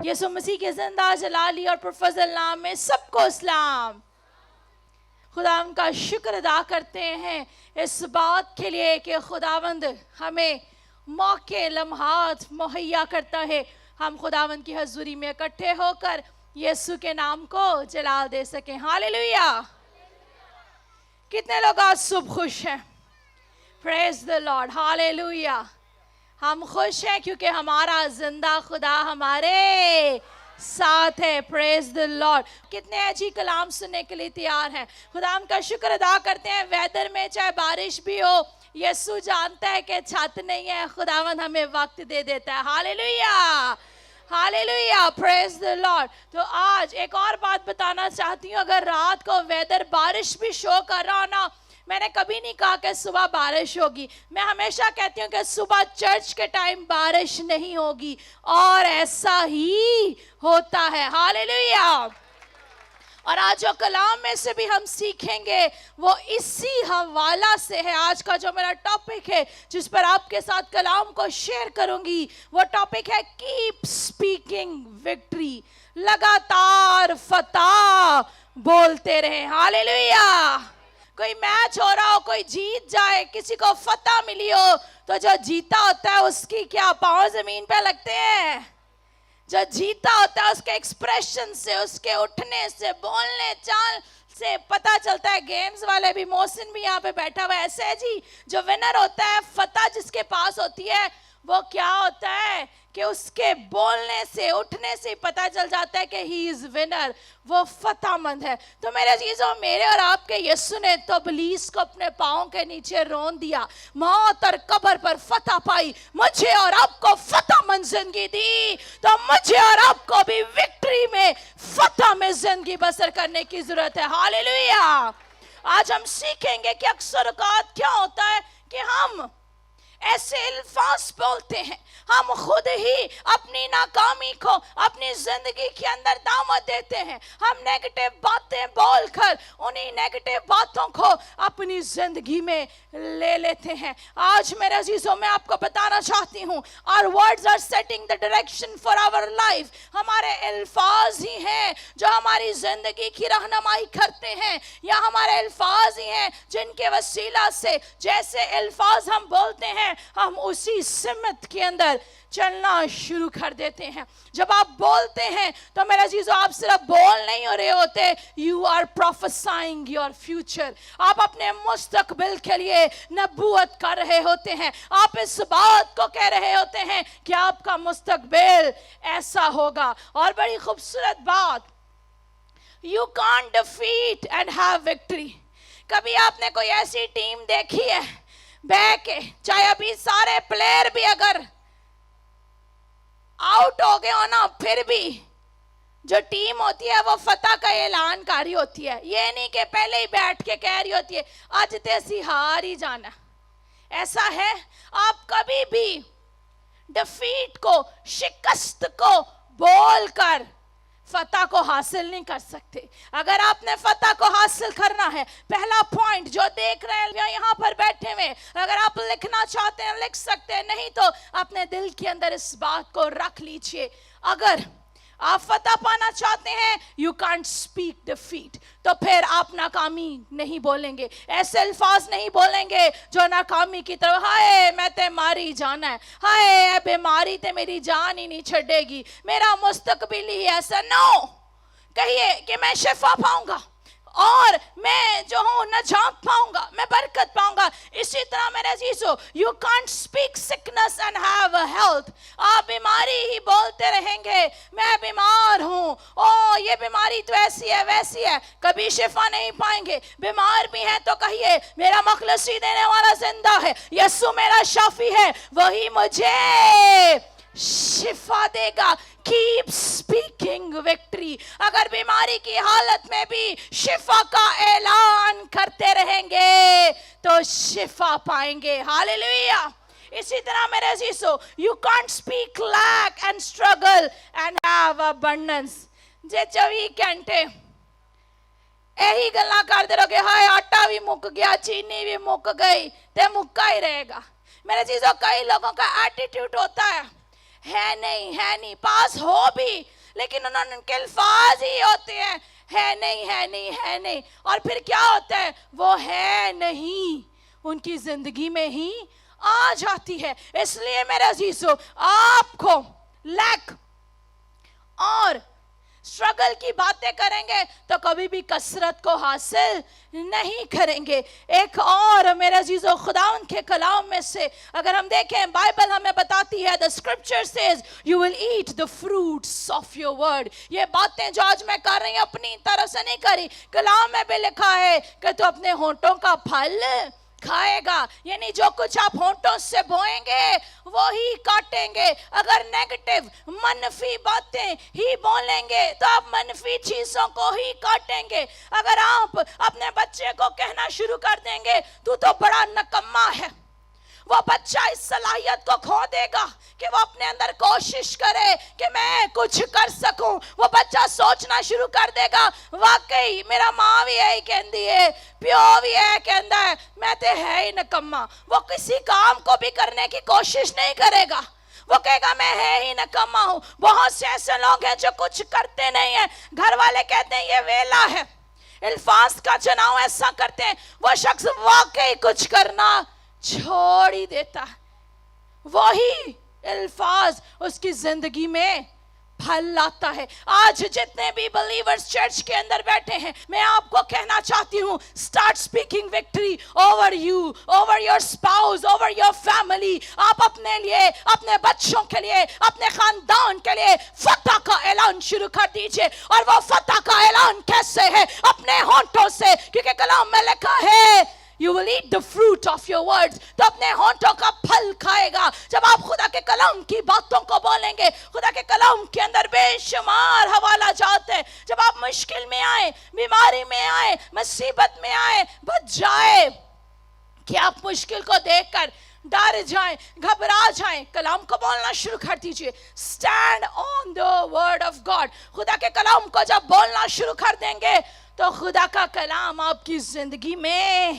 यीशु मसीह के जिंदा जलाली और पुरफजल नाम में सबको इस्लाम। खुदावंद का शुक्र अदा करते हैं इस बात के लिए कि खुदावंद हमें मौके लम्हात मुहैया करता है हम खुदावंद की हजूरी में इकट्ठे होकर यीशु के नाम को जलाल दे सकें। हालेलुया। कितने लोग आज सुबह खुश हैं? Praise the Lord. हालेलुया। हम खुश हैं क्योंकि हमारा जिंदा खुदा हमारे साथ है। Praise the Lord. कितने अच्छी कलाम सुनने के लिए तैयार हैं? खुदा का शुक्र अदा करते हैं। वेदर में चाहे बारिश भी हो, यीशु जानता है कि छत नहीं है, खुदावंद हमें वक्त दे देता है। Hallelujah, hallelujah, praise the Lord. तो आज एक और बात बताना चाहती हूँ, अगर रात को वेदर बारिश भी शो कर रहा हो ना, मैंने कभी नहीं कहा कि सुबह बारिश होगी। मैं हमेशा कहती हूँ कि सुबह चर्च के टाइम बारिश नहीं होगी, और ऐसा ही होता है। हालेलुया। और आज जो कलाम में से भी हम सीखेंगे वो इसी हवाला से है। आज का जो मेरा टॉपिक है जिस पर आपके साथ कलाम को शेयर करूंगी, वो टॉपिक है कीप स्पीकिंग विक्ट्री। लगातार फतह बोलते रहे। हालेलुया। कोई मैच हो रहा हो, कोई जीत जाए, किसी को फतह मिली हो, तो जो जीता होता है उसकी क्या पांव जमीन पे लगते हैं? जो जीता होता है उसके एक्सप्रेशन से, उसके उठने से, बोलने चाल से पता चलता है। गेम्स वाले भी, मोहसिन भी यहाँ पे बैठा हुआ है, ऐसे है जी। जो विनर होता है, फतह जिसके पास होती है, वो क्या होता है कि उसके बोलने से, उठने से पता चल जाता है कि ही इज विनर, वो फतहमंद है। तो मेरे अजीजों, मेरे और आपके यीशु ने तो इब्लीस को अपने पाँव के नीचे रोन दिया, मौत और कब्र पर फतह पाई, मुझे और आपको फतहमंद जिंदगी दी। तो मुझे और आपको भी विक्ट्री में, फतह में जिंदगी बसर करने की जरूरत है। हालेलुया। आज हम सीखेंगे कि अक्सर औकात क्या होता है कि हम ऐसे अल्फाज बोलते हैं, हम खुद ही अपनी नाकामी को अपनी जिंदगी के अंदर दावत देते हैं। हम नेगेटिव बातें बोलकर उन्हीं नेगेटिव बातों को अपनी जिंदगी में ले लेते हैं। आज मेरे अजीजों, मैं आपको बताना चाहती हूँ, our words are setting the direction for our life। हमारे अल्फाज ही हैं जो हमारी जिंदगी की रहनुमाई करते हैं, या हमारे अल्फाज ही हैं जिनके वसीला से जैसे अल्फाज हम बोलते हैं, हम उसी सिमत के अंदर चलना शुरू कर देते हैं। जब आप बोलते हैं तो मेरे अजीजों, आप सिर्फ बोल नहीं हो रहे होते, you are prophesying your future. आप अपने मुस्तकबिल के लिए नबूवत कर रहे होते हैं। आप इस बात को कह रहे होते हैं कि आपका मुस्तकबिल ऐसा होगा। और बड़ी खूबसूरत बात, you can't defeat and have victory. कभी आपने कोई ऐसी टीम देखी है बह के, चाहे अभी सारे प्लेयर भी अगर आउट हो गए हो ना, फिर भी जो टीम होती है वो फतह का ऐलान कर रही होती है। ये नहीं कि पहले ही बैठ के कह रही होती है आज तेसी हार ही जाना। ऐसा है, आप कभी भी डिफीट को, शिकस्त को बोलकर फतह को हासिल नहीं कर सकते। अगर आपने फतह को हासिल करना है, पहला पॉइंट जो देख रहे हैं यहाँ पर बैठे हुए, अगर आप लिखना चाहते हैं लिख सकते हैं, नहीं तो अपने दिल के अंदर इस बात को रख लीजिए। अगर आप फतह पाना चाहते हैं, यू कांट स्पीक डिफीट, तो फिर आप नाकामी नहीं बोलेंगे, ऐसे अल्फाज नहीं बोलेंगे जो नाकामी की तरफ, हाय मैं ते मारी जाना है, हाय बीमारी ते मेरी जान ही नहीं छड़ेगी, मेरा मुस्तकबिल ही ऐसा। नो, कहिए कि मैं शिफा पाऊंगा और मैं जो हूं नजात पाऊंगा, मैं बरकत पाऊंगा। इसी तरह मेरे अजीजों, you can't speak sickness and have a health. आप बीमारी ही बोलते रहेंगे, मैं बीमार हूं, ओ ये बीमारी तो ऐसी है वैसी है, कभी शिफा नहीं पाएंगे। बीमार भी हैं तो कहिए मेरा मखलसी देने वाला जिंदा है, यीशु मेरा शाफी है, वही मुझे शिफा देगा। Keep speaking victory. अगर बीमारी की हालत में भी शिफा का ऐलान करते रहेंगे तो शिफा पाएंगे। हालेलुया। इसी तरह मेरे अजीजों, you can't speak lack and struggle and have abundance. जे 24 घंटे यही गल्ला करते रहोगे, हाय आटा भी मुक गया, चीनी भी मुक गई, ते मुक्का ही रहेगा। मेरे चीजों, कई लोगों का एटीट्यूड होता है, ہے نہیں, پاس ہو بھی لیکن ان کے الفاظ ہی ہوتے ہیں ہے نہیں. اور پھر کیا ہوتا ہے؟ وہ ہے نہیں ان کی زندگی میں ہی آ جاتی ہے. اس لیے میرے عزیزو آپ کو لیک اور اسٹرگل کی باتیں کریں گے تو کبھی بھی کثرت کو حاصل نہیں کریں گے. ایک اور میرے عزیزو خداوند کے کلام میں سے اگر ہم دیکھیں، بائبل ہمیں بتاتی ہے the scripture says you will eat the fruits of your word. یہ باتیں جو آج میں کر رہی ہوں اپنی طرف سے نہیں کری، کلام میں بھی لکھا ہے کہ تو اپنے ہونٹوں کا پھل کھائے گا. یعنی جو کچھ آپ ہونٹوں سے بوئیں گے وہی کاٹیں گے. اگر نیگیٹو منفی باتیں ہی بولیں گے تو آپ منفی چیزوں کو ہی کاٹیں گے. اگر آپ اپنے بچے کو کہنا شروع کر دیں گے تو بڑا نکما ہے، وہ بچہ اس صلاحیت کو کھو دے گا کہ وہ اپنے اندر کوشش کرے کہ میں کچھ کر سکوں. وہ بچہ سوچنا شروع کر دے گا واقعی میرا ماں بھی ہے کہندی ہے، پیو بھی ہے کہندا ہے، میں تے ہے ہی نکما. وہ کسی کام کو بھی کرنے کی کوشش نہیں کرے گا، وہ کہے گا میں ہے ہی نکما ہوں. بہت سے ایسے لوگ ہیں جو کچھ کرتے نہیں ہیں، گھر والے کہتے ہیں یہ ویلا ہے، الفاظ کا چناؤ ایسا کرتے ہیں، وہ شخص واقعی کچھ کرنا چھوڑ ہی دیتا ہے. وہی الفاظ اس کی زندگی میں پھل لاتا ہے. آج جتنے بھی بلیورز چرچ کے اندر بیٹھے ہیں، میں آپ کو کہنا چاہتی ہوں start speaking victory over you, over your spouse, over your family. آپ اپنے لیے، اپنے بچوں کے لیے، اپنے خاندان کے لیے فتح کا اعلان شروع کر دیجئے. اور وہ فتح کا اعلان کیسے ہے؟ اپنے ہونٹوں سے، کیونکہ کلام میں لکھا ہے You will eat the fruit of your words. تو اپنے ہونٹوں کا پھل کھائے گا. جب آپ خدا کے کلام کی باتوں کو بولیں گے، خدا کے کلام کے اندر بے شمار حوالہ جات ہے. جب آپ مشکل میں آئیں، بیماری میں آئیں، مصیبت میں آئیں، بچ جائے کہ آپ مشکل کو دیکھ کر ڈر جائیں، گھبرا جائیں، کلام کو بولنا شروع کر دیجئے. Stand on the word of God. خدا کے کلام کو جب بولنا شروع کر دیں گے تو خدا کا کلام آپ کی زندگی میں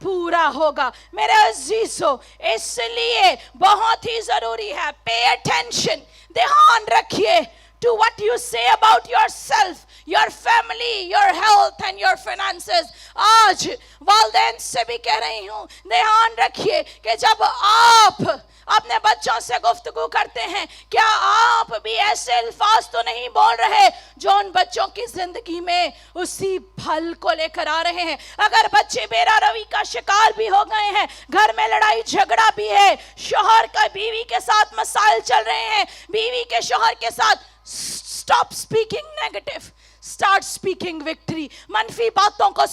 پورا ہوگا. میرے عزیزو اس لیے بہت ہی ضروری ہے pay attention، دھیان رکھیے to what you say about yourself, your family, your health and your finances. آج والدین سے بھی کہہ رہی ہوں دھیان رکھیے کہ جب آپ اپنے بچوں سے گفتگو کرتے ہیں، کیا آپ بھی ایسے الفاظ تو نہیں بول رہے جو ان بچوں کی زندگی میں اسی پھل کو لے کر آ رہے ہیں؟ اگر بچے بیرا روی کا شکار بھی ہو گئے ہیں، گھر میں لڑائی جھگڑا بھی ہے، شوہر کا بیوی کے ساتھ مسائل چل رہے ہیں، بیوی کے شوہر کے ساتھ، stop speaking negative, start speaking victory. منفی باتوں کو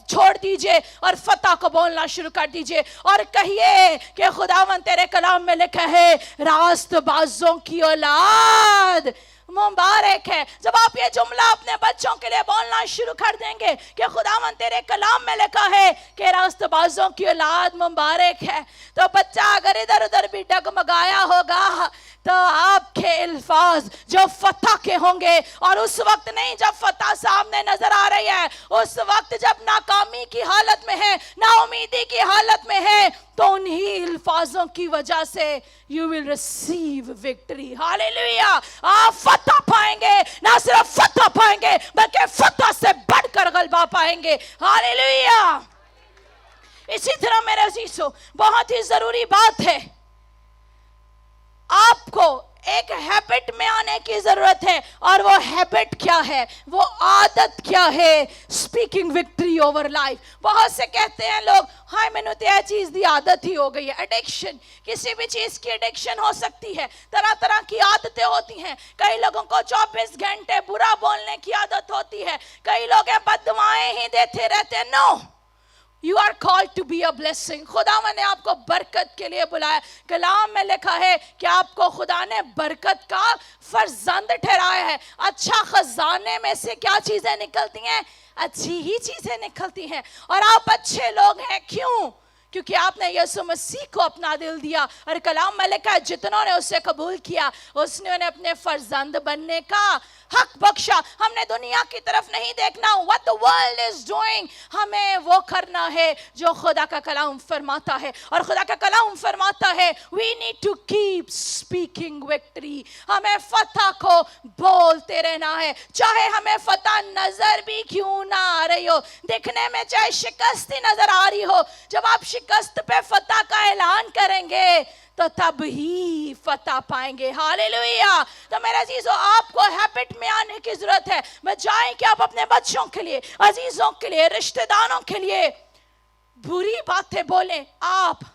چھوڑ دیجئے اور فتح کو بولنا شروع کر دیجئے اور کہیے کہ خداوند تیرے کلام میں لکھا ہے راست بازوں کی اولاد مبارک ہے. جب آپ یہ جملہ اپنے بچوں کے لیے بولنا شروع کر دیں گے کہ خداوند تیرے کلام میں لکھا ہے کہ راست بازوں کی اولاد مبارک ہے، تو بچہ اگر ادھر ادھر بھی ڈگمگایا ہوگا تو آپ کے الفاظ جو فتح کے ہوں گے، اور اس وقت نہیں جب فتح سامنے نظر آ رہی ہے، اس وقت جب ناکامی کی حالت میں ہے، نا امیدی کی حالت میں ہے، تو انہی الفاظوں کی وجہ سے you will receive victory. ہاللیلویہ. آپ فتح پائیں گے، نہ صرف فتح پائیں گے بلکہ فتح سے بڑھ کر غلبہ پائیں گے. ہاللیلویہ. اسی طرح میرے عزیزو بہت ہی ضروری بات ہے، آپ کو ایک ہیبٹ میں آنے کی ضرورت ہے. اور وہ ہیبٹ کیا ہے؟ وہ عادت کیا ہے؟ Speaking victory over life. بہت سے کہتے ہیں لوگ ہائے میں نے تو یہ چیز دی عادت ہی ہو گئی ہے. ایڈکشن، کسی بھی چیز کی ایڈکشن ہو سکتی ہے، طرح طرح کی عادتیں ہوتی ہیں. کئی لوگوں کو 24 گھنٹے برا بولنے کی عادت ہوتی ہے، کئی لوگ بد دعائیں ہی دیتے رہتے ہیں. نو، You are called to be a blessing. خداوند نے آپ کو برکت کے لیے بلایا. کلام میں لکھا ہے کہ آپ کو خدا نے برکت کا فرزند ٹھہرایا ہے. اچھا خزانے میں سے کیا چیزیں نکلتی ہیں؟ اچھی ہی چیزیں نکلتی ہیں. اور آپ اچھے لوگ ہیں. کیوں؟ क्योंकि आपने यीशु मसीह को अपना दिल दिया। और कलाम में लिखा है जितनों ने उसे कबूल किया उसने उन्हें अपने फर्जंद बनने का हक बख्शा। हमने दुनिया की तरफ नहीं देखना, what the world is doing, हमें वो करना है जो खुदा का कलाम फरमाता है। और खुदा का कलाम फरमाता है we need to keep speaking victory, हमें फतह को बोलते रहना है, चाहे हमें फतह नजर भी क्यों ना आ रही हो, दिखने में चाहे शिकस्त ही नजर आ रही हो। जब आप शिकस्त पे फतह का ऐलान करेंगे तो तब ही फतह पाएंगे। हालेलुया। तो मेरे अजीजों, आपको हैबिट में आने की जरूरत है, बजाय कि आप अपने बच्चों के लिए, अजीजों के लिए, रिश्तेदारों के लिए बुरी बातें बोलें। आप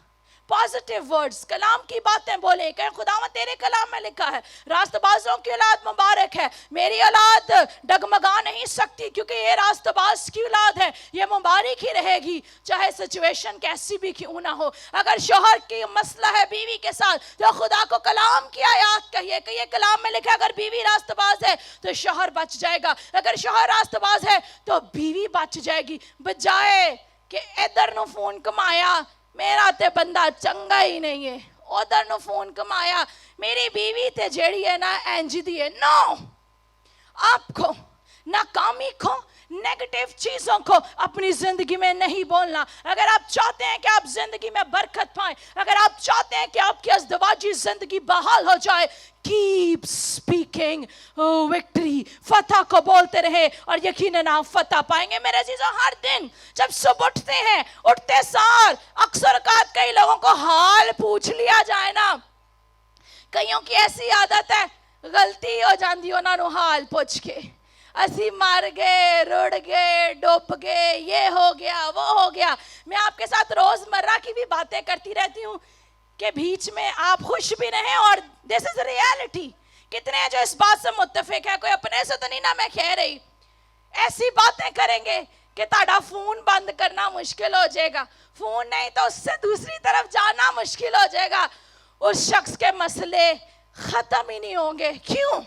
पॉजिटिव वर्ड्स, कलाम की बातें बोले। कहें खुदावंद तेरे कलाम में लिखा है रास्तबाजों की औलाद मुबारक है, मेरी औलाद डगमगा नहीं सकती क्योंकि ये रास्तबाज की औलाद है, ये मुबारक ही रहेगी चाहे सिचुएशन कैसी भी क्यों ना हो। अगर शौहर की मसला है बीवी के साथ तो खुदा को कलाम की आयत कहिए कि ये कलाम में लिखा है अगर बीवी रास्तबाज है तो शौहर बच जाएगा, अगर शौहर रास्तबाज है तो बीवी बच जाएगी। बजाय कि इधर नु फोन कमाया मेरा ते बंदा चंगा ही नहीं है, उधर नु फोन कमाया मेरी बीवी ते जेड़ी है ना इंज दी है। नो, आपको नाकामी को, नेगेटिव चीजों को अपनी जिंदगी में नहीं बोलना। अगर आप चाहते हैं कि आप जिंदगी में बरकत पाएं, अगर आप चाहते हैं कि आपकी अज़दवाजी जिंदगी बहाल हो जाए, कीप स्पीकिंग विक्ट्री, फतह को बोलते रहे और यकीनन आप फतह पाएंगे। मेरे अजीजों, हर दिन जब सुबह उठते हैं, उठते सार अक्सर कई लोगों को हाल पूछ लिया जाए ना, कईयों की ऐसी आदत है गलती हो जाती उन्होंने हाल पूछ के, असी मर गए, रुड़ गए, डूब गए, ये हो गया, वो हो गया। मैं आपके साथ रोजमर्रा की भी बातें करती रहती हूँ कि बीच में आप खुश भी रहें, और दिस इज रियलिटी। कितने हैं जो इस बात से मुत्तफिक है, कोई अपने से तो नहीं ना मैं कह रही, ऐसी बातें करेंगे कि ताड़ा फोन बंद करना मुश्किल हो जाएगा, फोन नहीं तो उससे दूसरी तरफ जाना मुश्किल हो जाएगा, उस शख्स के मसले खत्म ही नहीं होंगे। क्यों?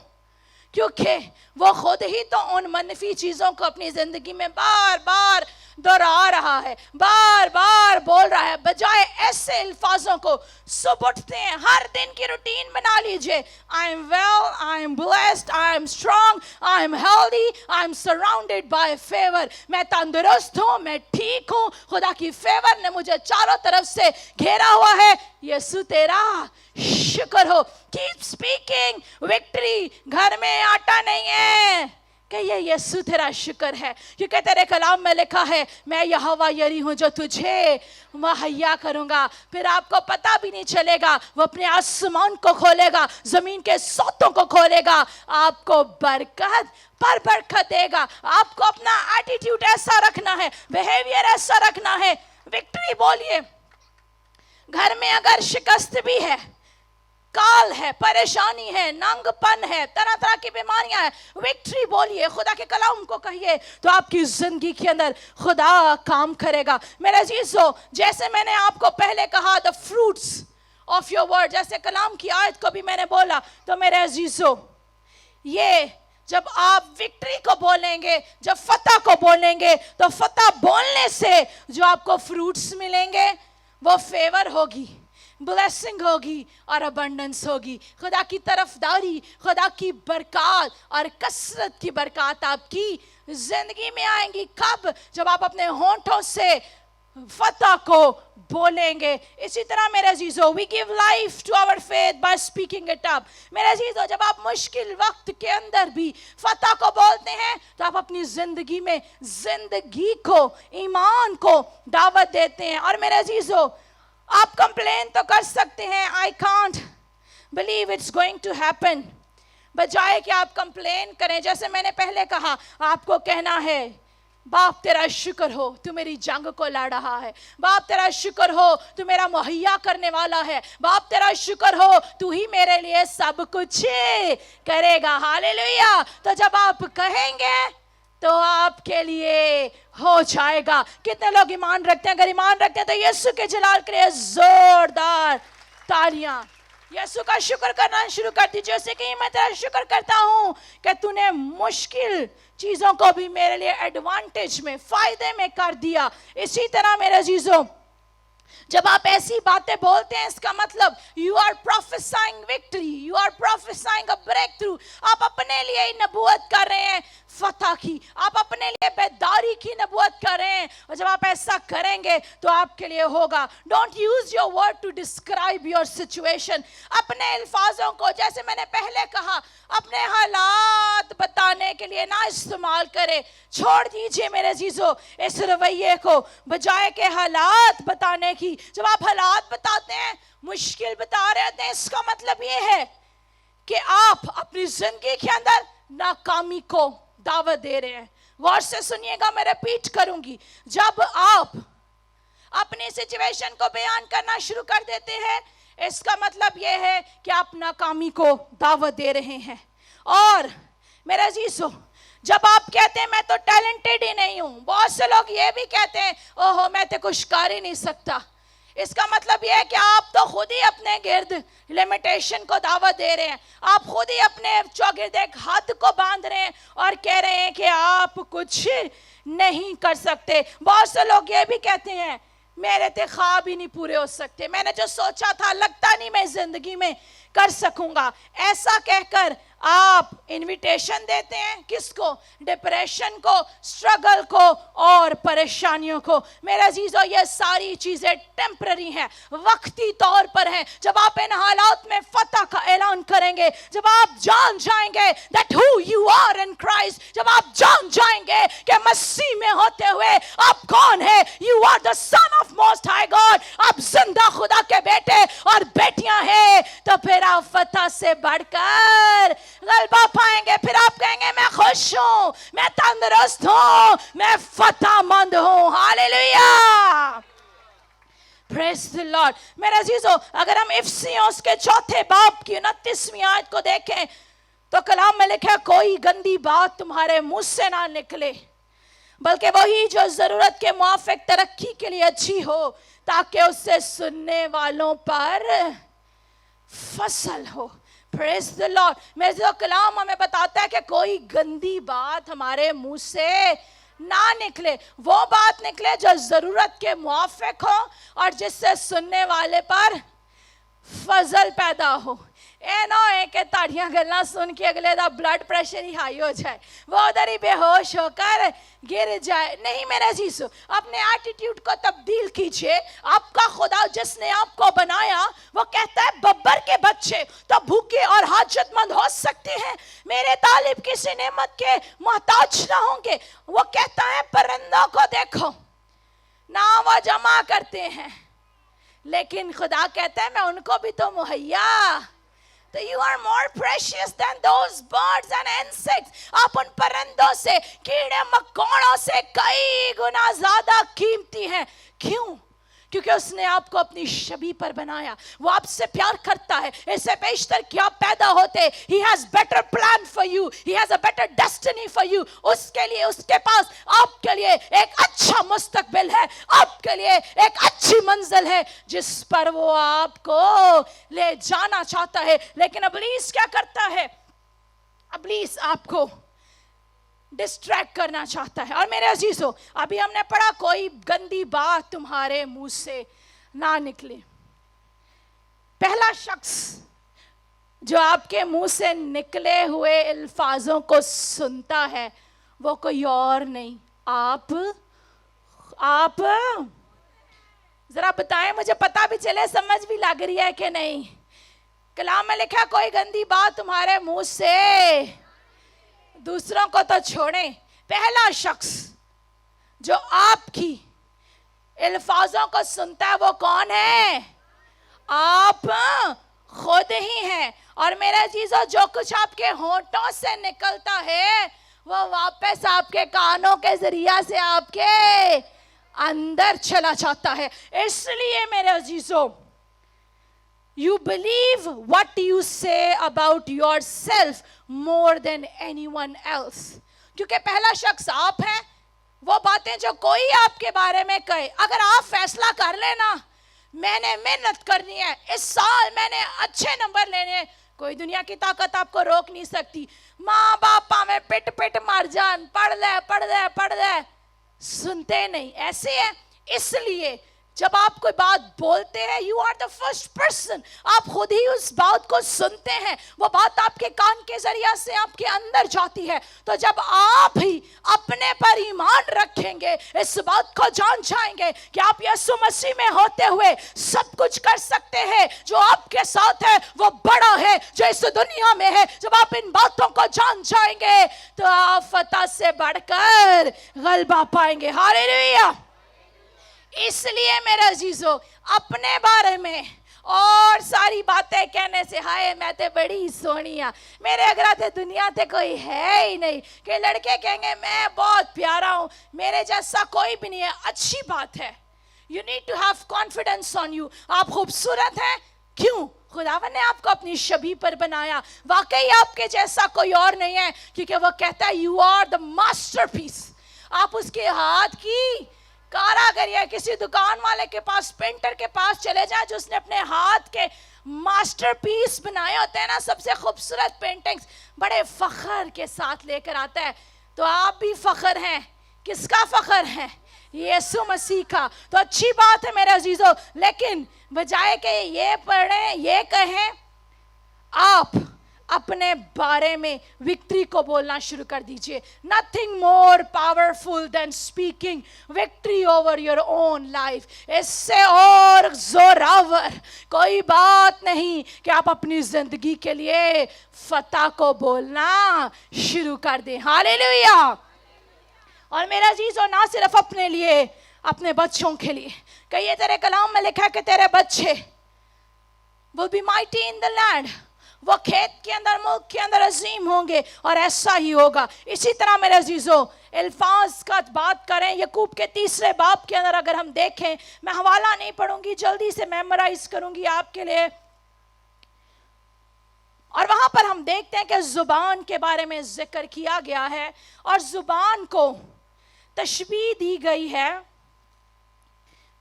क्योंकि वो खुद ही तो उन मनफी चीजों को अपनी जिंदगी में बार बार दोहरा रहा है, बार बार बोल रहा है। बजाय ऐसे अल्फाजों को सुबह उठते हैं, हर दिन की रूटीन बना लीजिए, I am well, I am blessed, I am strong, I am healthy, I am surrounded by favour, मैं तंदुरुस्त हूँ, मैं ठीक हूँ, खुदा की फेवर ने मुझे चारों तरफ से घेरा हुआ है, यीशु तेरा शुक्र हो। Keep speaking victory. घर में आटा नहीं है कि ये यीशु तेरा शुक्र है, क्योंकि तेरे कलाम में लिखा है मैं यहोवा यरी हूं जो तुझे मुहैया करूंगा। फिर आपको पता भी नहीं चलेगा, वो अपने आसमान को खोलेगा, जमीन के सोतों को खोलेगा, आपको बरकत पर बरकत देगा। आपको अपना एटीट्यूड ऐसा रखना है, बिहेवियर ऐसा रखना है। विक्ट्री बोलिए। घर में अगर शिकस्त भी है, काल है, परेशानी है, नंगपन है, तरह तरह की बीमारियां हैं, विक्ट्री बोलिए, खुदा के कलाम को कहिए, तो आपकी जिंदगी के अंदर खुदा काम करेगा। मेरे अजीजों, जैसे मैंने आपको पहले कहा, the fruits of your word, जैसे कलाम की आयत को भी मैंने बोला, तो मेरे अजीजों, ये जब आप विक्ट्री को बोलेंगे, जब फतह को बोलेंगे, तो फतह बोलने से जो आपको फ्रूट्स मिलेंगे वो फेवर होगी, ब्लेसिंग होगी और अबंडेंस होगी। खुदा की तरफदारी, खुदा की बरकत और कसरत की बरकत आपकी जिंदगी में आएंगी। कब? जब आप अपने होंठों से फतह को बोलेंगे। इसी तरह मेरे अजीजों, we give life to our faith by speaking it up. मेरे अजीजों, जब आप मुश्किल वक्त के अंदर भी फतह को बोलते हैं तो आप अपनी जिंदगी में जिंदगी को, ईमान को दावत देते हैं। और मेरे अजीजों, आप कंप्लेन तो कर सकते हैं, I can't believe it's going to happen, बजाय कि आप कंप्लेन करें। जैसे मैंने पहले कहा, आपको कहना है बाप तेरा शुक्र हो तू मेरी जंग को लड़ रहा है, बाप तेरा शुक्र हो तू मेरा मुहैया करने वाला है, बाप तेरा शुक्र हो तू ही मेरे लिए सब कुछ करेगा। हालेलुया। तो जब आप कहेंगे तो आपके लिए हो जाएगा। कितने लोग ईमान रखते हैं? अगर ईमान रखते हैं तो यीशु के जलाल के लिए जोरदार तालियां। यीशु का शुक्र करना शुरू कर दीजिए, जैसे कि मैं तेरा शुक्र करता हूं कि तूने मुश्किल चीजों को भी मेरे लिए एडवांटेज में, फायदे में कर दिया। इसी तरह मेरे अजीजों, जब आप ऐसी बातें बोलते हैं इसका मतलब you are prophesying victory, you are prophesying a breakthrough. आप अपने लिए ही नबूवत कर रहे हैं फतह की, आप अपने लिए बेदारी की नबूवत कर रहे हैं, और जब आप ऐसा करेंगे तो आपके लिए होगा। Don't use your word to describe your situation. अपने अल्फाजों को, जैसे मैंने पहले कहा, अपने हालात बताने के लिए ना इस्तेमाल करें। छोड़ दीजिए मेरे अजीजों इस रवैये को, बजाय के हालात बताने की। जब आप हालात बताते हैं, मुश्किल बता रहे होते हैं, इसका मतलब ये है कि आप अपनी जिंदगी के अंदर नाकामी को दावत दे रहे हैं। गौर से सुनिएगा, मैं रिपीट करूंगी। जब आप अपनी सिचुएशन को बयान करना शुरू कर देते हैं, इसका मतलब यह है कि आप नाकामी को दावत दे रहे हैं। और मेरे अजीजों, जब आप कहते हैं मैं तो टैलेंटेड ही नहीं हूं, बहुत से लोग ये भी कहते हैं ओहो मैं तो कुछ कर ही नहीं सकता, इसका मतलब यह है कि आप तो खुद ही अपने गिर्द लिमिटेशन को दावत दे रहे हैं। आप खुद ही अपने चौगिर्द एक हद को बांध रहे हैं और कह रहे हैं कि आप कुछ नहीं कर सकते। बहुत से लोग ये भी कहते हैं मेरे तो ख्वाब ही नहीं पूरे हो सकते, मैंने जो सोचा था लगता नहीं मैं जिंदगी में कर सकूंगा। ऐसा कहकर आप इनविटेशन देते हैं किसको? डिप्रेशन को, स्ट्रगल को और परेशानियों को। मेरे अजीजों, ये सारी चीजें टेम्पररी हैं, वक्ती तौर पर हैं। जब आप इन हालात में फतह का ऐलान करेंगे, जब आप जान जाएंगे that who you are in Christ, जब आप जान जाएंगे कि मसीह में होते हुए आप कौन है, you are the son of most high God, आप जिंदा खुदा के बेटे और बेटियां हैं, तो फिर आप फतह से बढ़कर गलबा पाएंगे। फिर आप कहेंगे मैं खुश हूं, मैं तंदुरुस्त हूं, मैं फतहमंद हूं। Hallelujah, praise the Lord. मेरे अजीजों, अगर हम इफिसियों के 4 बाब की 29वीं आयत को देखें तो कलाम में लिखा है कोई गंदी बात तुम्हारे मुंह से ना निकले, बल्कि वही जो जरूरत के मुआफिक तरक्की के लिए अच्छी हो, ताकि उससे सुनने वालों पर फसल हो। Praise the Lord. मेरे जो कलाम हमें बताता है कि कोई गंदी बात हमारे मुंह से ना निकले, वो बात निकले जो जरूरत के मुआफिक हो और जिससे सुनने वाले पर फजल पैदा हो। ए ना है कि ताड़ियां गल्ला सुन के अगले दा ब्लड प्रेशर ही हाई हो जाए, वो उधर ही बेहोश होकर गिर जाए। नहीं मेरे अजीजों, अपने एटीट्यूड को तब्दील कीजिए। आपका खुदा जिसने आपको बनाया वो कहता है बब्बर के बच्चे तो भूखे और हाजतमंद हो सकते हैं, मेरे तालिब किसी नेमत के मोहताज ना होंगे। वो कहता है परिंदों को देखो ना, वो जमा करते हैं, लेकिन खुदा कहता है मैं उनको भी तो मुहैया। तो you are more precious than those birds and insects. आप उन परिंदों से, कीड़े मकोड़ों से कई गुना ज्यादा कीमती हैं। क्यों? क्योंकि उसने आपको अपनी छवि पर बनाया, वो आपसे प्यार करता है। इससे बेशतर कि आप पैदा होते, he has better plan for you, he has a better destiny for you. उसके लिए, उसके पास आपके लिए एक अच्छा मुस्तकबिल है, आपके लिए एक अच्छी मंजिल है जिस पर वो आपको ले जाना चाहता है। लेकिन इब्लीस क्या करता है? इब्लीस आपको डिस्ट्रैक्ट करना चाहता है। और मेरे अजीजों, अभी हमने पढ़ा कोई गंदी बात तुम्हारे मुंह से ना निकले। पहला शख्स जो आपके मुंह से निकले हुए अल्फाजों को सुनता है वो कोई और नहीं, आप जरा बताएं, मुझे पता भी चले, समझ भी लग रही है कि नहीं। कलाम में लिखा कोई गंदी बात तुम्हारे मुंह से, दूसरों को तो छोड़ें, पहला शख्स जो आपकी अल्फाजों को सुनता है वो कौन है? आप खुद ही हैं। और मेरे अजीजों, जो कुछ आपके होंठों से निकलता है वो वापस आपके कानों के जरिया से आपके अंदर चला जाता है। इसलिए मेरे अजीजों, you believe what you say about yourself more than anyone else. क्योंकि पहला शख्स आप हैं, वो बातें जो कोई आपके बारे में कहे, अगर आप फैसला कर लेना मैंने मेहनत करनी है, इस साल मैंने अच्छे नंबर लेने हैं, कोई दुनिया की ताकत आपको रोक नहीं सकती। माँ बापा में पिट पिट मार जान, पढ़ ले, सुनते नहीं। ऐसे है, इसलिए जब आप कोई बात बोलते हैं, you are the first person, आप खुद ही उस बात को सुनते हैं, वो बात आपके कान के जरिए से आपके अंदर जाती है। तो जब आप ही अपने पर ईमान रखेंगे, इस बात को जान जाएंगे कि आप यीशु मसीह में होते हुए सब कुछ कर सकते हैं, जो आपके साथ है वो बड़ा है जो इस दुनिया में है। जब आप इन बातों को जान जाएंगे तो आप फतह से बढ़कर गलबा पाएंगे। हालेलुया। इसलिए मेरे अजीजों, अपने बारे में और सारी बातें कहने से, हाय मैं तो बड़ी सोहनी हाँ, मेरे अगर ते दुनिया ते कोई है ही नहीं, कि लड़के कहेंगे मैं बहुत प्यारा हूँ, मेरे जैसा कोई भी नहीं है, अच्छी बात है। You need to have confidence on you. आप खूबसूरत हैं, क्यों? खुदावन ने आपको अपनी छवि पर बनाया। वाकई आपके जैसा कोई और नहीं है, क्योंकि वो कहता है यू आर द मास्टरपीस। आप उसके हाथ की कारागरी है। किसी दुकान वाले के पास, पेंटर के पास चले जाए, जो उसने अपने हाथ के मास्टरपीस बनाए होते हैं ना, सबसे खूबसूरत पेंटिंग्स, बड़े फख्र के साथ लेकर आता है। तो आप भी फख्र हैं। किसका फख्र है? यीशु मसीह का। तो अच्छी बात है मेरे अजीजों, लेकिन बजाय के ये पढ़ें, ये कहें, आप अपने बारे में विक्ट्री को बोलना शुरू कर दीजिए। Nothing more powerful than speaking victory over your own life. इससे और जोरावर कोई बात नहीं कि आप अपनी जिंदगी के लिए फतह को बोलना शुरू कर दें। हालेलुया। और मेरा अजीजों, ना सिर्फ अपने लिए, अपने बच्चों के लिए। कहिए तेरे कलाम में लिखा है कि तेरे बच्चे will be mighty in the land, वो खेत के अंदर, मुल्क के अंदर अजीम होंगे, और ऐसा ही होगा। इसी तरह मेरे अजीजों, अल्फाज का बात करें, यकूब के 3 बाब के अंदर अगर हम देखें, मैं हवाला नहीं पढ़ूंगी, जल्दी से मेमोराइज करूंगी आपके लिए। और वहां पर हम देखते हैं कि जुबान के बारे में जिक्र किया गया है, और जुबान को तशबीह दी गई है।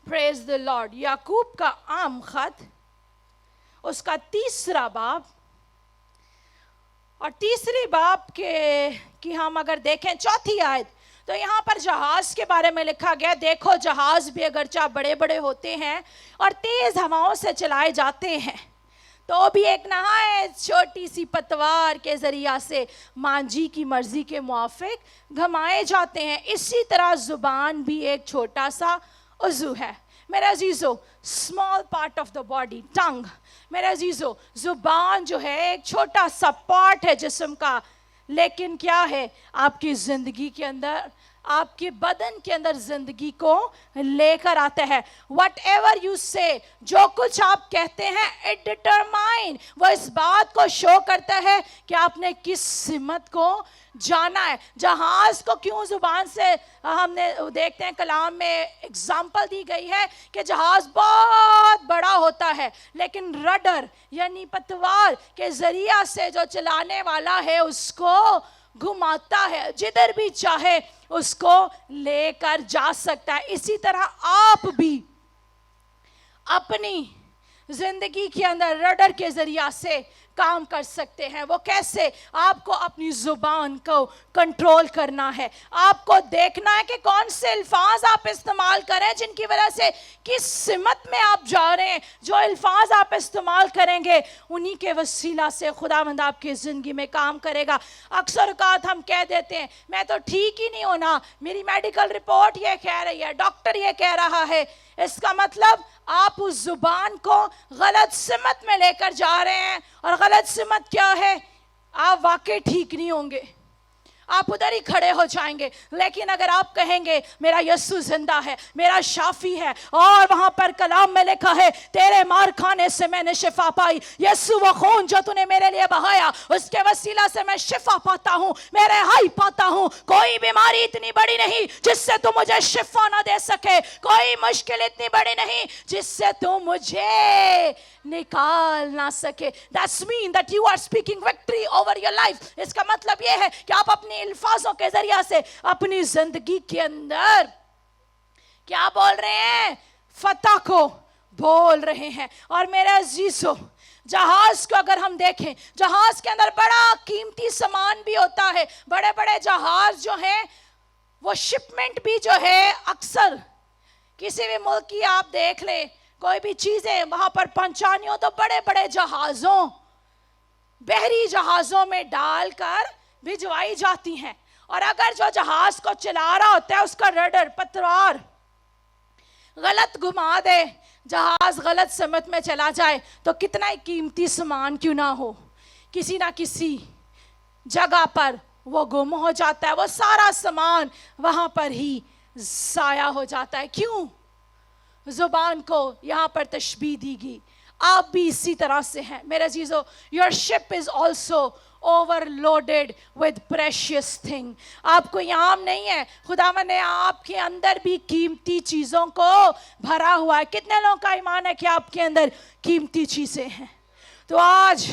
Praise the Lord. याकूब का आम खत, उसका 3 बाब, और 3 बाब के कि हम अगर देखें 4 आयत, तो यहाँ पर जहाज के बारे में लिखा गया। देखो, जहाज भी अगरचा बड़े बड़े होते हैं और तेज हवाओं से चलाए जाते हैं, तो भी एक नहायत छोटी सी पतवार के जरिया से मांझी की मर्जी के मुआफिक घमाए जाते हैं। इसी तरह जुबान भी एक छोटा सा उज़ू है मेरे अजीजों, small part of the body, tongue. मेरे अजीजों, जुबान जो है एक छोटा सा पार्ट है जिस्म का, लेकिन क्या है, आपकी जिंदगी के अंदर, आपके बदन के अंदर जिंदगी को लेकर आता है। वट एवर यू से, जो कुछ आप कहते हैं, इट डिटरमाइन, वो इस बात को शो करता है कि आपने किस सिमत को जाना है। जहाज को क्यों जुबान से हमने देखते हैं कलाम में एग्जाम्पल दी गई है कि जहाज बहुत बड़ा होता है, लेकिन रडर यानी पतवार के जरिया से जो चलाने वाला है उसको घुमाता है, जिधर भी चाहे उसको लेकर जा सकता है। इसी तरह आप भी अपनी जिंदगी के अंदर रडर के जरिया से काम कर सकते हैं। वो कैसे? आपको अपनी जुबान को कंट्रोल करना है। आपको देखना है कि कौन से अल्फाज आप इस्तेमाल करें जिनकी वजह से किस सिमत में आप जा रहे हैं। जो अल्फाज आप इस्तेमाल करेंगे उन्हीं के वसीला से खुदावंद आपकी ज़िंदगी में काम करेगा। अक्सर औक़ात हम कह देते हैं मैं तो ठीक ही नहीं होना, मेरी मेडिकल रिपोर्ट ये कह रही है, डॉक्टर ये कह रहा है। इसका मतलब आप उस जुबान को गलत सिमत में लेकर जा रहे हैं, और गलत सिमत क्या है? आप वाकई ठीक नहीं होंगे, आप उधर ही खड़े हो जाएंगे। लेकिन अगर आप कहेंगे मेरा यीशु जिंदा है, मेरा शाफी है, और वहां पर कलाम में लिखा है तेरे मार खाने से मैंने शिफा पाई, यीशु वो खून जो तूने मेरे लिए बहाया उसके वसीला से मैं शिफा पाता हूं, मैं रिहाई पाता हूं। कोई बीमारी इतनी बड़ी नहीं जिससे तू मुझे शिफा ना दे सके, कोई मुश्किल इतनी बड़ी नहीं जिससे तू मुझे निकाल ना सके। That's mean that you are speaking victory over your life। इसका मतलब ये है कि आप अपने अल्फाजों के जरिया से अपनी जिंदगी के अंदर क्या बोल रहे हैं? फतह को बोल रहे हैं। और मेरे अजीजों, जहाज को अगर हम देखें, जहाज के अंदर बड़ा कीमती सामान भी होता है। बड़े बड़े जहाज जो हैं वो शिपमेंट भी जो है अक्सर किसी भी मुल्क की आप देख ले, कोई भी चीजें वहां पर पहुंचानी हो तो बड़े बड़े जहाजों, बहरी जहाजों में डालकर भिजवाई जाती हैं। और अगर जो जहाज को चला रहा होता है उसका रडर पतवार गलत घुमा दे, जहाज गलत समत में चला जाए, तो कितना ही कीमती सामान क्यों ना हो, किसी ना किसी जगह पर वो गुम हो जाता है, वो सारा सामान वहां पर ही जाया हो जाता है। क्यों? जुबान को यहाँ पर तशबीह दी गई। आप भी इसी तरह से हैं मेरे अजीजों। Your ship is also overloaded with precious thing. आपको याम नहीं है, खुदावन ने आपके अंदर भी कीमती चीजों को भरा हुआ है। कितने लोगों का ईमान है कि आपके अंदर कीमती चीजें हैं? तो आज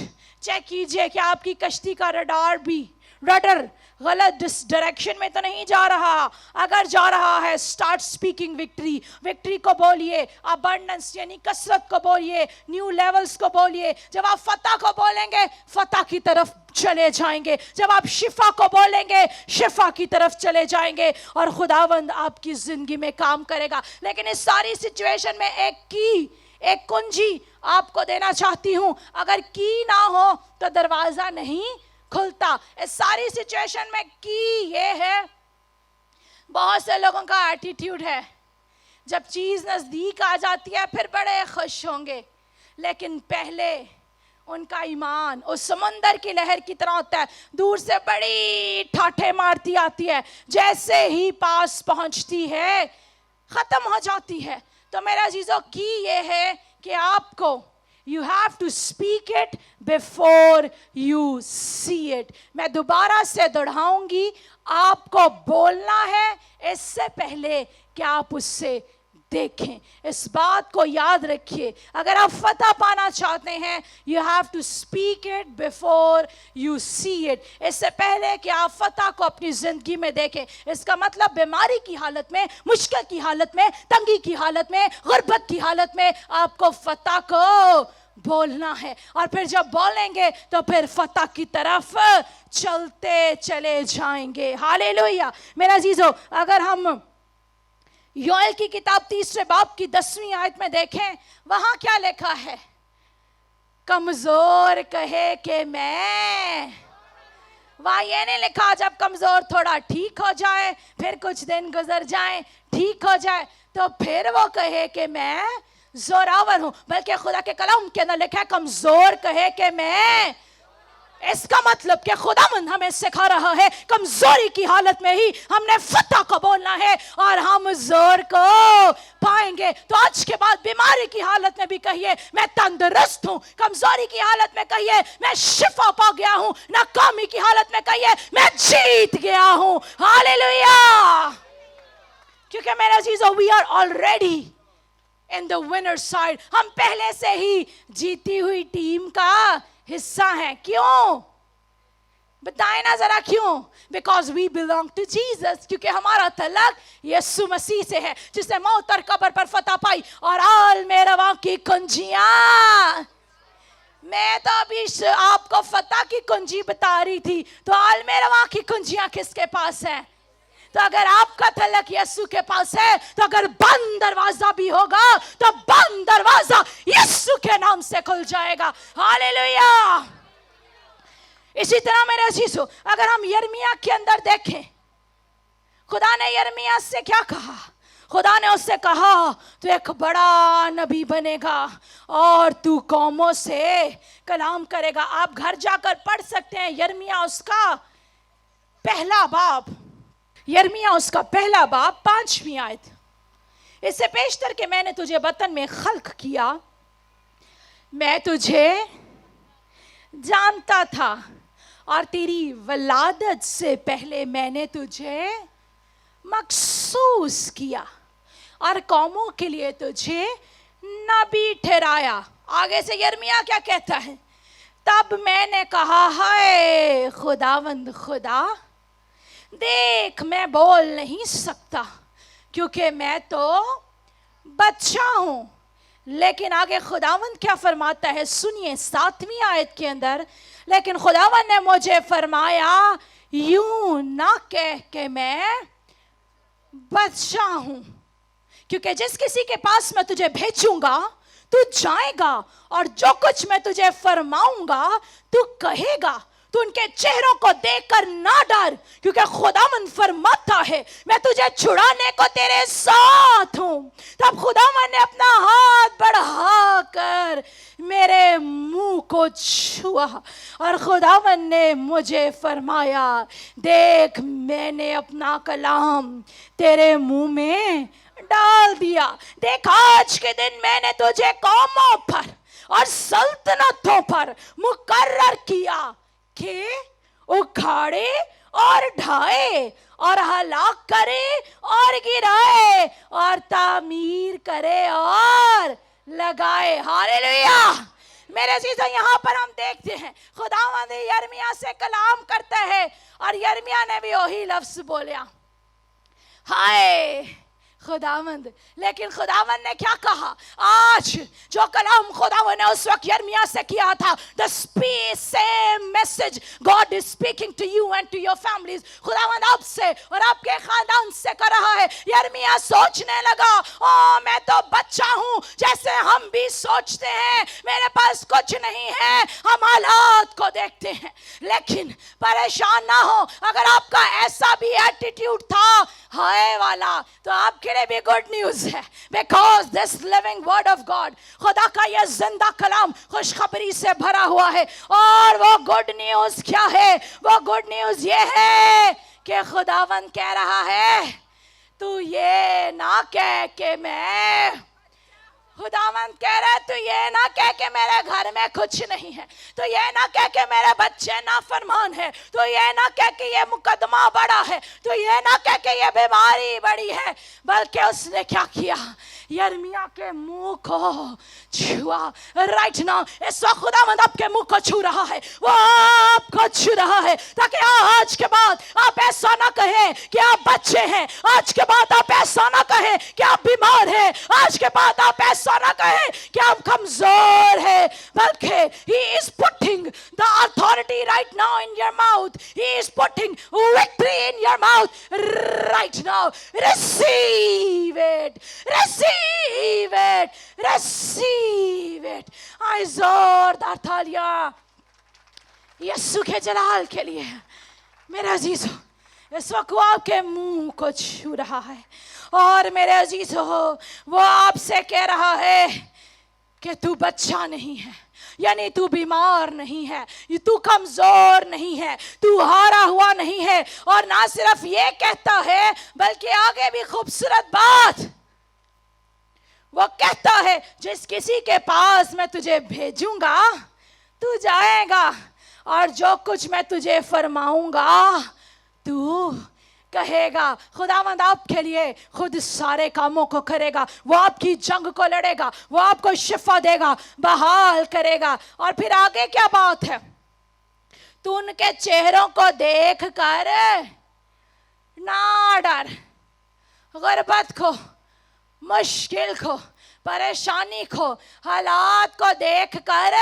चेक कीजिए कि आपकी कश्ती का रडर गलत डायरेक्शन में तो नहीं जा रहा। अगर जा रहा है, स्टार्ट स्पीकिंग विक्ट्री को बोलिए, अबंडेंस यानी कसरत को बोलिए, न्यू लेवल्स को बोलिए। जब आप फतह को बोलेंगे, फतह की तरफ चले जाएंगे। जब आप शिफा को बोलेंगे, शिफा की तरफ चले जाएंगे और खुदावंद आपकी जिंदगी में काम करेगा। लेकिन इस सारी सिचुएशन में एक कुंजी आपको देना चाहती हूं। अगर की ना हो तो दरवाजा नहीं खुलता। इस सारी सिचुएशन में की ये है, बहुत से लोगों का एटीट्यूड है, जब चीज नजदीक आ जाती है फिर बड़े खुश होंगे, लेकिन पहले उनका ईमान उस समुंदर की लहर की तरह होता है, दूर से बड़ी ठाठे मारती आती है, जैसे ही पास पहुंचती है खत्म हो जाती है। तो मेरा अजीजों, की ये है कि आपको You have to speak it before you see it. मैं दोबारा से दोहराऊंगी, आपको बोलना है इससे पहले कि आप उससे देखें। इस बात को याद रखिए, अगर आप फतह पाना चाहते हैं, you have to speak it before you see it. इससे पहले कि आप फतह को अपनी जिंदगी में देखें। इसका मतलब बीमारी की हालत में, मुश्किल की हालत में, तंगी की हालत में, गुर्बत की हालत में आपको फतह को बोलना है। और फिर जब बोलेंगे तो फिर फतह की तरफ चलते चले जाएंगे। हालेलुया। मेरा अजीजों, अगर हम योएल की किताब 3 बाब की 10वीं आयत में देखें, वहां क्या लिखा है? कमजोर कहे कि मैं, वहां ये नहीं लिखा जब कमजोर थोड़ा ठीक हो जाए, फिर कुछ दिन गुजर जाए, ठीक हो जाए, तो फिर वो कहे कि मैं जोरावर हूं, बल्कि खुदा के कलाम के अंदर लिखा है कमजोर कहे कि मैं। इसका मतलब कि खुदावंद हमें सिखा रहा है कमजोरी की हालत में ही हमने फतह को बोलना है और हम जोर को पाएंगे। तो आज के बाद बीमारी की हालत में भी कहिए मैं तंदुरुस्त हूं, कमजोरी की हालत में कहिए मैं शिफा पा गया हूं, नाकामी की हालत में कहिए मैं जीत गया हूं। हालेलुया। क्योंकि मेरे अजीजों, we are already in the winner side. हम पहले से ही जीती हुई टीम का हिस्सा है। क्यों? बताएं ना जरा क्यों? Because we belong to Jesus. क्योंकि हमारा तलक यीशु मसीह से है, जिसने मौत और कब्र पर फतह पाई और आल मेरवा की कुंजियां। मैं तो अभी आपको फतह की कुंजी बता रही थी, तो आल मेरवा की कुंजियां किसके पास है? तो अगर आपका तलक यीशु के पास है, तो अगर बंद दरवाजा भी होगा तो बंद दरवाजा यीशु के नाम से खुल जाएगा। हालेलुया। इसी तरह मेरे अजीजों, अगर हम यिर्मयाह के अंदर देखें, खुदा ने यिर्मयाह से क्या कहा? खुदा ने उससे कहा तू एक बड़ा नबी बनेगा और तू कौमों से कलाम करेगा। आप घर जाकर पढ़ सकते हैं यिर्मयाह उसका पहला बाब, यिर्मयाह उसका पहला बाब 5वीं आयत। इससे पेशतर के मैंने तुझे वतन में खल्क किया, मैं तुझे जानता था और तेरी वलादत से पहले मैंने तुझे मखसूस किया और कौमों के लिए तुझे नबी ठहराया। आगे से यिर्मयाह क्या कहता है? तब मैंने कहा हाय खुदावंद खुदा, देख मैं बोल नहीं सकता क्योंकि मैं तो बच्चा हूं। लेकिन आगे खुदावंद क्या फरमाता है सुनिए 7वीं आयत के अंदर, लेकिन खुदावंद ने मुझे फरमाया यूं ना कह के मैं बच्चा हूं। क्योंकि जिस किसी के पास मैं तुझे भेजूंगा तू जाएगा, और जो कुछ मैं तुझे फरमाऊंगा तू कहेगा। तू उनके चेहरों को देखकर ना डर, क्योंकि खुदावंद फरमाता है मैं तुझे छुड़ाने को तेरे साथ हूं। तब खुदावंद ने अपना हाथ बढ़ा कर मेरे मुंह को छुआ, और खुदावंद ने मुझे फरमाया, देख मैंने अपना कलाम तेरे मुंह में डाल दिया। देख आज के दिन मैंने तुझे कौमों पर और सल्तनतों पर मुकर्रर किया कि उखाड़े और ढाए और हलाक करे और गिराए और तामीर करे और लगाए। हालेलुया। मेरे अजीजों, यहाँ पर हम देखते हैं खुदावंद यिर्मयाह से कलाम करता है, और यिर्मयाह ने भी वही लफ्ज बोला, हाय खुदावंद। लेकिन खुदावंद ने क्या कहा? आज जो कलाम खुदावंद ने उस वक्त यिर्मयाह से किया था, the same message God is speaking to you and to your families. खुदावंद आपसे और आपके खानदान से कर रहा है। यिर्मयाह सोचने लगा, ओ मैं तो बच्चा हूँ, जैसे हम भी सोचते हैं मेरे पास कुछ नहीं है, हम हालात को देखते हैं। लेकिन परेशान ना हो, अगर आपका ऐसा भी एटीट्यूड था हाय वाला, तो आपके लिए भी गुड न्यूज है, because this living word of God, खुदा का यह जिंदा कलाम खुशखबरी से भरा हुआ है। और वो गुड न्यूज क्या है? वो गुड न्यूज ये है कि खुदावंद कह रहा है, तू ये ना कह के मैं, खुदावंद कह रहा है तू ये ना कह के मेरे घर में कुछ नहीं है, तो ये ना कह के मेरे बच्चे नाफरमान है, तो ये ना कह के ये मुकदमा बड़ा है, तो ये ना कह के ये बीमारी बड़ी है, बल्कि उसने क्या किया? यिर्मयाह के मुंह को छुआ। राइट नाउ इस वक्त खुदावंद आपके मुंह को छू रहा है, वो आपको छू रहा है, ताकि आज के बाद आप ऐसा ना कहें कि आप बच्चे हैं, आज के बाद आप ऐसा ना कहें कि आप बीमार हैं, आज के बाद आप ऐसा ना कहें कि आप कमजोर हैं, बल्कि he is putting the authority right now in your mouth. He is putting victory in your mouth right now. Receive it. Receive it. Receive it. I जोरदार तालियां यीशु के जलाल के लिए। मेरे अजीजों, इस वक्त वो आपके मुंह को छू रहा है, और मेरे अजीजों वो आपसे कह रहा है कि तू बच्चा नहीं है, यानी तू बीमार नहीं है, तू कमजोर नहीं है, तू हारा हुआ नहीं है। और ना सिर्फ ये कहता है, बल्कि आगे भी खूबसूरत बात वो कहता है, जिस किसी के पास मैं तुझे भेजूंगा तू जाएगा, और जो कुछ मैं तुझे फरमाऊंगा तू कहेगा। खुदावंद आपके लिए खुद सारे कामों को करेगा, वो आपकी जंग को लड़ेगा, वो आपको शिफा देगा, बहाल करेगा। और फिर आगे क्या बात है? तू उनके चेहरों को देख कर ना डर, गुर्बत को, मुश्किल को, परेशानी को, हालात को देख कर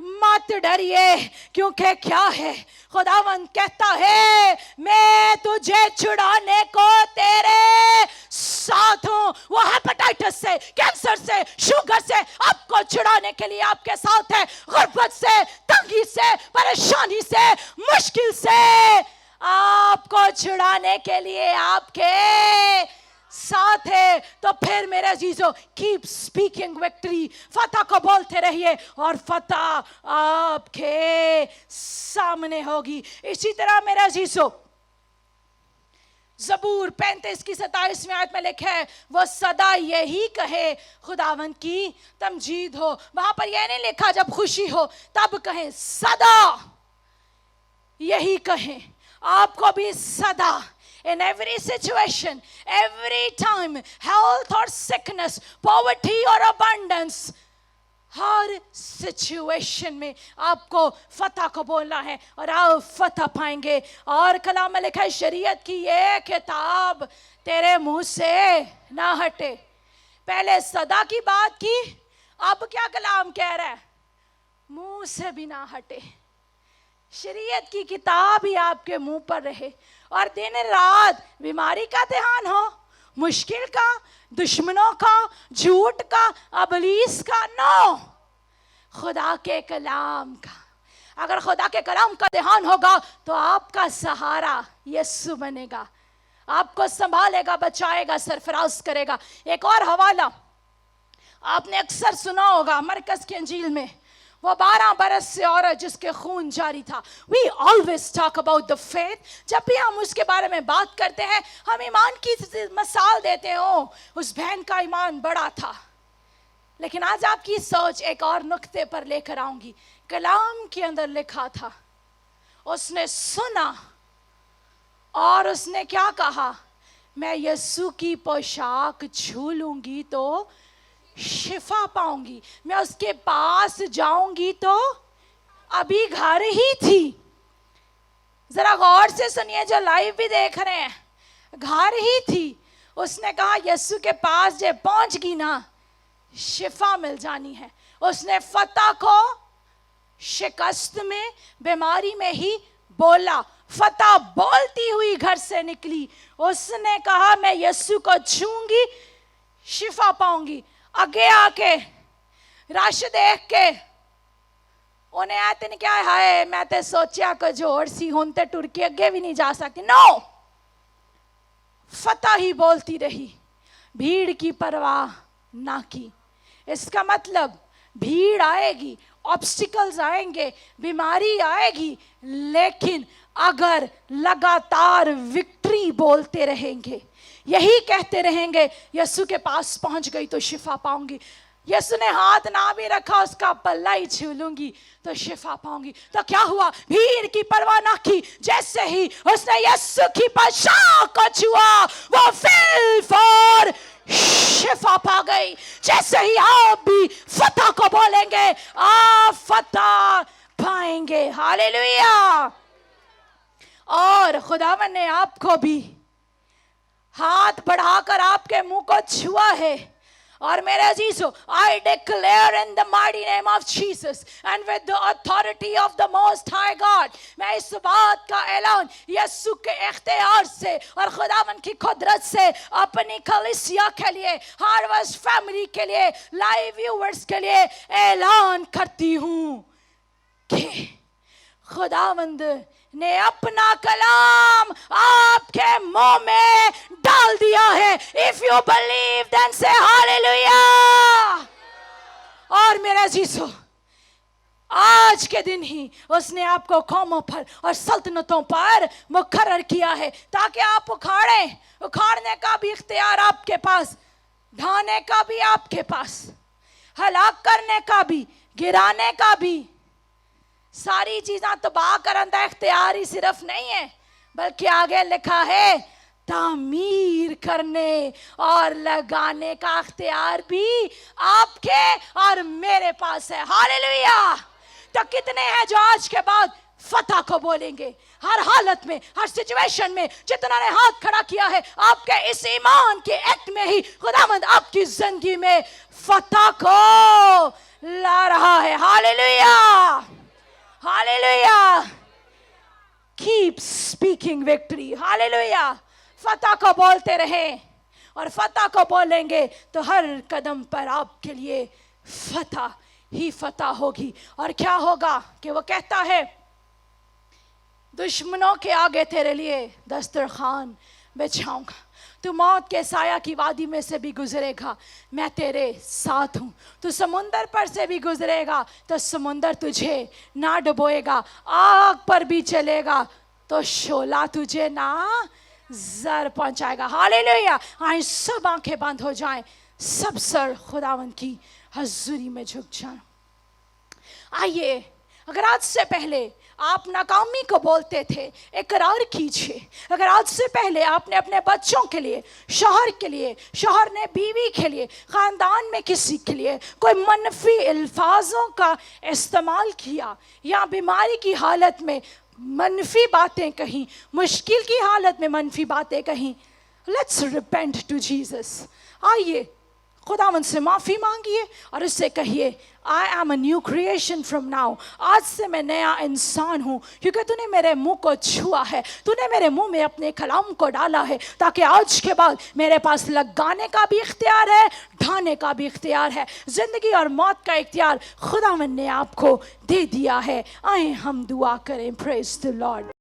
मत डरिए, क्योंकि क्या है? खुदावंद कहता है मैं तुझे छुड़ाने को तेरे साथ हूं। वो हेपेटाइटिस से, कैंसर से, शुगर से आपको छुड़ाने के लिए आपके साथ है, गुर्बत से, तंगी से, परेशानी से, मुश्किल से आपको छुड़ाने के लिए आपके साथ है। तो फिर मेरे अजीजों, कीप स्पीकिंग विक्ट्री, फतह को बोलते रहिए और फतह आपके सामने होगी। इसी तरह मेरे अजीजों, ज़बूर 35 की 27 में आयत में लिखा है, वो सदा यही कहे खुदावंद की तमजीद हो। वहां पर यह नहीं लिखा जब खुशी हो तब कहें, सदा यही कहें। आपको भी सदा, in every situation, every time, health or sickness, poverty or abundance, her situation में आपको फतह को बोलना है और आप फतह पाएंगे। और कलाम में लिखा है, शरीयत की ये किताब तेरे मुंह से ना हटे। पहले सदा की बात की, अब क्या कलाम कह रहा है? मुंह से भी ना हटे। शरीयत की किताब ही आपके मुंह पर रहे, और दिन रात बीमारी का ध्यान हो, मुश्किल का, दुश्मनों का, झूठ का, अबलीस का, नो, खुदा के कलाम का। अगर खुदा के कलाम का ध्यान होगा तो आपका सहारा यीशु बनेगा, आपको संभालेगा, बचाएगा, सरफराज करेगा। एक और हवाला आपने अक्सर सुना होगा, मरकस की अंजील में, वो 12 बरस से औरत जिसके खून जारी था। We always talk about the faith. जब भी हम उसके बारे में बात करते हैं, हम ईमान की मिसाल देते हो, उस बहन का ईमान बड़ा था। लेकिन आज आपकी सोच एक और नुक्ते पर लेकर आऊंगी। कलाम के अंदर लिखा था, उसने सुना और उसने क्या कहा, मैं यीशु की पोशाक छू लूंगी तो शिफा पाऊंगी, मैं उसके पास जाऊंगी तो। अभी घर ही थी, जरा गौर से सुनिए जो लाइव भी देख रहे हैं, घर ही थी। उसने कहा यीशु के पास जब पहुंच गई ना, शिफा मिल जानी है। उसने फतह को शिकस्त में, बीमारी में ही बोला। फतह बोलती हुई घर से निकली, उसने कहा मैं यीशु को छूंगी, शिफा पाऊंगी। आगे आके रश देख के उन्हें आते नहीं क्या है, मैं ते सोचा को जोर सी हूं ते टुर के अगे भी नहीं जा सकती। नो, फतह ही बोलती रही, भीड़ की परवाह ना की। इसका मतलब भीड़ आएगी, ऑब्स्टिकल्स आएंगे, बीमारी आएगी, लेकिन अगर लगातार विक्ट्री बोलते रहेंगे, यही कहते रहेंगे, यीशु के पास पहुंच गई तो शिफा पाऊंगी, यीशु ने हाथ ना भी रखा, उसका पल्ला ही छू लूंगी तो शिफा पाऊंगी। तो क्या हुआ, भीड़ की परवाह ना की, जैसे ही उसने यीशु की पोशाक को छुआ, वो फिल फॉर शिफा पा गई। जैसे ही आप भी फतह को बोलेंगे, आप फतह पाएंगे। हालेलुया। और खुदावन ने आपको भी हाथ बढ़ाकर आपके मुंह को छुआ है। और मेरे अजीजों, I declare in the mighty name of Jesus and with the authority of the Most High God, मैं इस बात का ऐलान यीशु के इख्तियार से और खुदावन की कुदरत से अपनी कलीसिया के लिए, हार्वेस्ट फैमिली के लिए, लाइव व्यूअर्स के लिए ऐलान करती हूँ कि खुदावंद ने अपना कलाम आपके मुंह में डाल दिया है। If you believe then say hallelujah। और मेरे अजीजों, आज के दिन ही उसने आपको कौमों पर और सल्तनतों पर मुकर्रर किया है, ताकि आप उखाड़ें। उखाड़ने का भी इख्तियार आपके पास, ढाने का भी आपके पास, हलाक करने का भी, गिराने का भी। सारी चीज़ें तबाह करने का इख्तियार ही सिर्फ नहीं है, बल्कि आगे लिखा है तामीर करने और लगाने का इख्तियार भी आपके और मेरे पास है। हालेलुया। तो कितने हैं जो आज के बाद फतह को बोलेंगे, हर हालत में, हर सिचुएशन में? जितना ने हाथ खड़ा किया है, आपके इस ईमान के एक्ट में ही खुदावंद आपकी जिंदगी में फतह को ला रहा है। Hallelujah, hallelujah. Keep speaking victory. Hallelujah. फतह को बोलते रहे, और फतह को बोलेंगे तो हर कदम पर आपके लिए फतह ही फतह होगी। और क्या होगा कि वो कहता है, दुश्मनों के आगे तेरे लिए दस्तरखान बिछाऊंगा, तू मौत के साया की वादी में से भी गुजरेगा, मैं तेरे साथ हूँ। तू समुंदर पर से भी गुजरेगा तो समुंदर तुझे ना डुबोएगा, आग पर भी चलेगा तो शोला तुझे ना जर पहुंचाएगा। हालेलुया। आए सब आंखें बंद हो जाएं, सब सर खुदावन की हजूरी में झुक जाएं। आइए, अगर आज से पहले आप नाकामी को बोलते थे, इकरार कीजिए। अगर आज से पहले आपने अपने बच्चों के लिए, शौहर के लिए, शौहर ने बीवी के लिए, ख़ानदान में किसी के लिए कोई मनफी अल्फाजों का इस्तेमाल किया, या बीमारी की हालत में मनफी बातें कहीं, मुश्किल की हालत में मनफी बातें कहीं, लेट्स रिपेंट टू जीसस। आइए خداوند سے معافی مانگیے اور اس سے کہیے I am a new creation from now. آج سے میں نیا انسان ہوں کیونکہ تو نے میرے منہ کو چھوا ہے, تو نے میرے منہ میں اپنے کلام کو ڈالا ہے, تاکہ آج کے بعد میرے پاس لگانے کا بھی اختیار ہے, ڈھانے کا بھی اختیار ہے. زندگی اور موت کا اختیار خداوند نے آپ کو دے دیا ہے. آئیں ہم دعا کریں. Praise the Lord.